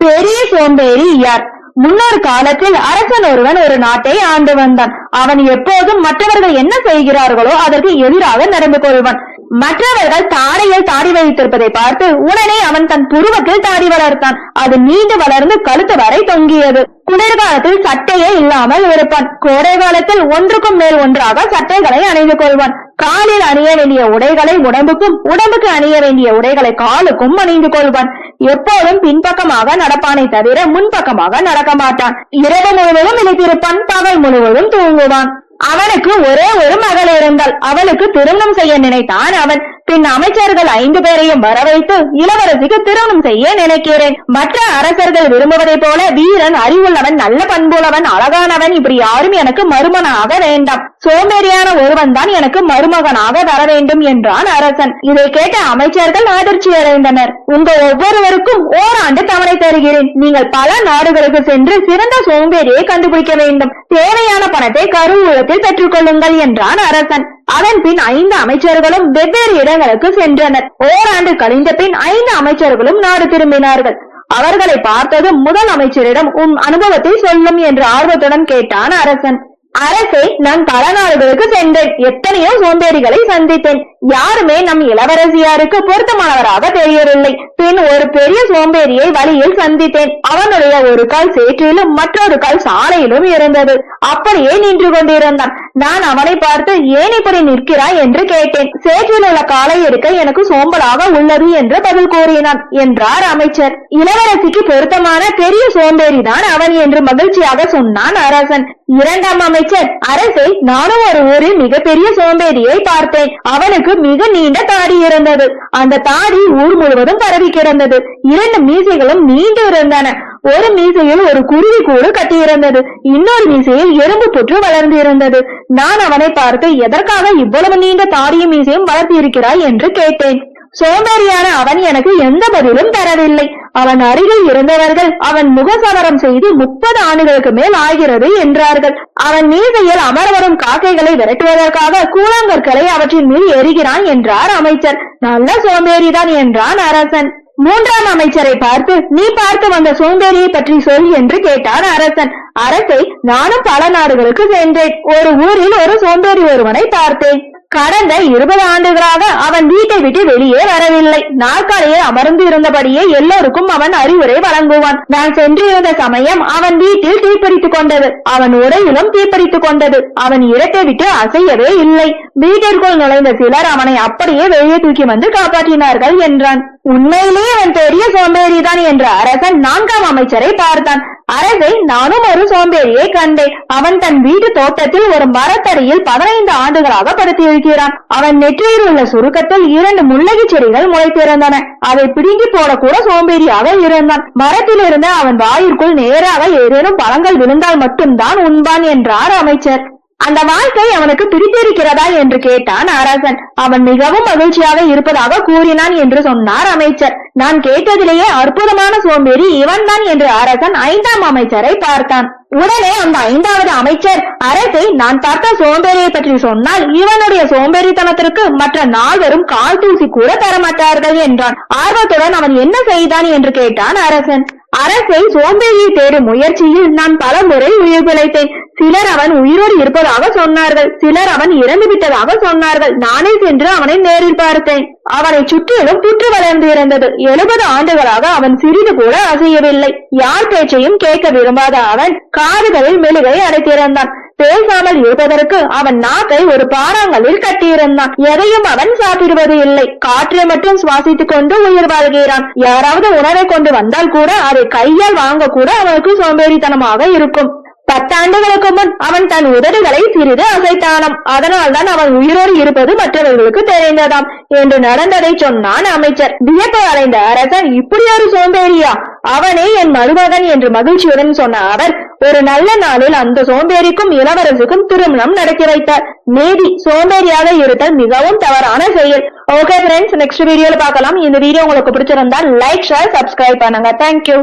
பெரிய சோம்பேறி யார்? முன்னொரு காலத்தில் அரசன் ஒருவன் ஒரு நாட்டை ஆண்டு வந்தான். அவன் எப்போதும் மற்றவர்கள் என்ன செய்கிறார்களோ அதற்கு எதிராக நடந்து கொள்வான். மற்றவர்கள் தாடையில் தாடி வைத்திருப்பதை பார்த்து உடனே அவன் தன் புருவத்தில் தாடி வளர்த்தான். அது நீண்டு வளர்ந்து கழுத்து வரை தொங்கியது. குளிர்காலத்தில் சட்டையே இல்லாமல் இருப்பான். கோடை காலத்தில் ஒன்றுக்கும் மேல் ஒன்றாக சட்டைகளை அணிந்து கொள்வான். காலில் அணிய வேண்டிய உடைகளை உடம்புக்கும், உடம்புக்கு அணிய வேண்டிய உடைகளை காலுக்கும் அணிந்து கொள்வான். எப்போதும் பின்பக்கமாக நடப்பானை தவிர முன்பக்கமாக நடக்க மாட்டான். இரவு முழுவதும் இழைத்திருப்பான், பகல் முழுவதும் தூங்குவான். அவனுக்கு ஒரே ஒரு மகள் இருந்தாள். அவளுக்கு திருமணம் செய்ய நினைத்தான் அவன். பின் அமைச்சர்கள் 5 பேரையும் வர வைத்து இளவரசிக்கு திருமணம் செய்ய நினைக்கிறேன். மற்ற அரசர்கள் விரும்புவதை போல வீரன், அறிவுள்ளவன், நல்ல பண்புள்ளவன், அழகானவன், இப்படி யாரும் எனக்கு மருமகனாக வேண்டாம். சோம்பேறியான ஒருவன் தான் எனக்கு மருமகனாக வர வேண்டும் என்றான் அரசன். இதை கேட்ட அமைச்சர்கள் அதிர்ச்சி அடைந்தனர். உங்க ஒவ்வொருவருக்கும் ஓராண்டு தவணை தருகிறேன். நீங்கள் பல நாடுகளுக்கு சென்று சிறந்த சோம்பேறியை கண்டுபிடிக்க வேண்டும். தேவையான பணத்தை கருவூலத்தில் பெற்றுக் கொள்ளுங்கள் என்றான் அரசன். அதன் பின் 5 அமைச்சர்களும் வெவ்வேறு இடங்களுக்கு சென்றனர். ஓராண்டு கழிந்த பின் 5 அமைச்சர்களும் நாடு திரும்பினார்கள். அவர்களை பார்த்ததும் முதல் அமைச்சரிடம் உன் அனுபவத்தை சொல்லும் என்று ஆர்வத்துடன் கேட்டான் அரசன். அரசே, நான் பல நாடுகளுக்கு சென்றேன். எத்தனையோ சோம்பேறிகளை சந்தித்தேன். யாருமே நம் இளவரசியாருக்கு பொருத்தமானவராக தெரியவில்லை. பின் ஒரு பெரிய சோம்பேறியை வழியில் சந்தித்தேன். அவனுடைய ஒரு கால் சேற்றிலும் மற்றொரு கால் சாலையிலும் இருந்தது. அப்படியே நின்று கொண்டிருந்தான். நான் அவனை பார்த்து ஏன் இப்படி நிற்கிறாய் என்று கேட்டேன். சேற்றில் உள்ள காலை எடுக்க எனக்கு சோம்பலாக உள்ளது என்று பதில் கூறினான் என்றார் அமைச்சர். இளவரசிக்கு பொருத்தமான பெரிய சோம்பேறிதான் அவன் என்று மகிழ்ச்சியாக சொன்னான் அரசன். இரண்டாம் அமைச்சர், அரசே, நானும் ஒரு ஊரில் மிகப்பெரிய சோம்பேறியை பார்த்தேன். அவனுக்கு மிக நீண்ட தாடி இருந்தது. அந்த தாடி ஊர் முழுவதும் பரவி கிடந்தது. 2 மீசைகளும் நீண்டு இருந்தன. ஒரு மீசையில் ஒரு குருவி கூடு கட்டியிருந்தது. இன்னொரு மீசையில் எறும்பு புற்று வளர்ந்து இருந்தது. நான் அவனை பார்த்து எதற்காக இவ்வளவு நீண்ட தாடியும் மீசையும் வளர்த்தி இருக்கிறாய் என்று கேட்டேன். சோம்பேறியான அவன் எனக்கு எந்த பதிலும் தரவில்லை. அவன் அருகில் இருந்தவர்கள் அவன் முகசவரம் செய்து 30 ஆண்டுகளுக்கு மேல் ஆகிறது என்றார்கள். அவன் மீசையில் அமர வரும் காக்கைகளை விரட்டுவதற்காக கூழாங்கற்களை அவற்றின் மீது எரிகிறான் என்றார் அமைச்சர். நல்ல சோம்பேறிதான் என்றான் அரசன். மூன்றாம் அமைச்சரை பார்த்து நீ பார்த்து வந்த சோம்பேறியை பற்றி சொல் என்று கேட்டான் அரசன். அரசே, நானும் பல நாடுகளுக்கு சென்றேன். ஒரு ஊரில் ஒரு சோம்பேறி ஒருவனை பார்த்தேன். கடந்த 20 ஆண்டுகளாக அவன் வீட்டை விட்டு வெளியே வரவில்லை. நாற்காலியில் அமர்ந்து இருந்தபடியே எல்லோருக்கும் அவன் அறிவுரை வழங்குவான். நான் சென்றிருந்த சமயம் அவன் வீட்டில் தீப்பிடித்துக் கொண்டது. அவன் உடையிலும் தீப்பிடித்துக் கொண்டது. அவன் இடத்தை விட்டு அசையவே இல்லை. வீட்டிற்குள் நுழைந்த சிலர் அவனை அப்படியே வெளியே தூக்கி வந்து காப்பாற்றினார்கள் என்றான். உண்மையிலேயே அவன் பெரிய சோம்பேறிதான் என்ற அரசன் 4ஆம் அமைச்சரை பார்த்தான். அரசை, நானும் ஒரு சோம்பேறியை கண்டேன். அவன் தன் வீட்டு தோட்டத்தில் ஒரு மரத்தடியில் 15 ஆண்டுகளாக படுத்தியிருக்கிறான். அவன் நெற்றியில் உள்ள சுருக்கத்தில் 2 முள்ளகி செடிகள் முளைத்திருந்தன. அதை பிடுங்கி போடக்கூட சோம்பேறியாக இருந்தான். மரத்தில் இருந்த அவன் வாயிற்குள் நேராக ஏதேனும் பழங்கள் விழுந்தால் மட்டும்தான் உண்பான் என்றார் அமைச்சர். அந்த வாழ்க்கை அவனுக்கு பிடித்திருக்கிறதா என்று கேட்டான் அரசன். அவன் மிகவும் மகிழ்ச்சியாக இருப்பதாக கூறினான் என்று சொன்னார் அமைச்சர். நான் கேட்டதிலேயே அற்புதமான சோம்பேறி இவன்தான் என்று அரசன் 5ஆம் அமைச்சரை பார்த்தான். உடனே அந்த 5வது அமைச்சர், அரசை, நான் பார்த்த சோம்பேறியை பற்றி சொன்னால் இவனுடைய சோம்பேறித்தனத்திற்கு மற்ற 4வரும் கால் தூசி கூட தரமாட்டார்கள் என்றான். ஆர்வத்துடன் அவன் என்ன செய்தான் என்று கேட்டான் அரசன். அரசை, சோம்பேறியை தேடும் முயற்சியில் நான் பல முறை உயிர் பிழைத்தேன். சிலர் அவன் உயிரோடு இருப்பதாக சொன்னார்கள். சிலர் அவன் இறந்து விட்டதாக சொன்னார்கள். நானே சென்று அவனை நேரில் பார்த்தேன். அவனை சுற்றிலும் புற்று வளர்ந்து இருந்தது. 70 ஆண்டுகளாக அவன் சிறிது கூட அசையவில்லை. யார் பேச்சையும் கேட்க விரும்பாத அவன் காதுகளில் மெழுகை அடைத்திருந்தான். பேசாமல் இருப்பதற்கு அவன் நாக்கை ஒரு பாறாங்கல்லில் கட்டியிருந்தான். எதையும் அவன் சாப்பிடுவது இல்லை. காற்றை மட்டும் சுவாசித்துக் கொண்டு உயிர் வாழ்கிறான். யாராவது உணவை கொண்டு வந்தால் கூட அதை கையால் வாங்க கூட அவனுக்கு சோம்பேறித்தனமாக இருக்கும். 10 ஆண்டுகளுக்கு முன் அவன் தன் உதடுகளை சிறிது அசைத்தானாம். அதனால்தான் அவன் உயிரோடு இருப்பது மற்றவர்களுக்கு தெரிந்ததாம் என்று நடந்ததை சொன்னான் அமைச்சர். வியப்பு அடைந்த அரசன், இப்படி ஒரு சோம்பேறியா? அவனே என் மருமகன் என்று மகிழ்ச்சியுடன் சொன்ன அவர் ஒரு நல்ல நாளில் அந்த சோம்பேறிக்கும் இளவரசுக்கும் திருமணம் நடத்தி வைத்தார். நீதி, சோம்பேறியாக இருத்தல் மிகவும் தவறான செயல். ஓகே ஃப்ரெண்ட்ஸ், நெக்ஸ்ட் வீடியோல பார்க்கலாம். இந்த வீடியோ உங்களுக்கு பிடிச்சிருந்தா லைக், ஷேர், சப்ஸ்கிரைப் பண்ணுங்க. தேங்க்யூ.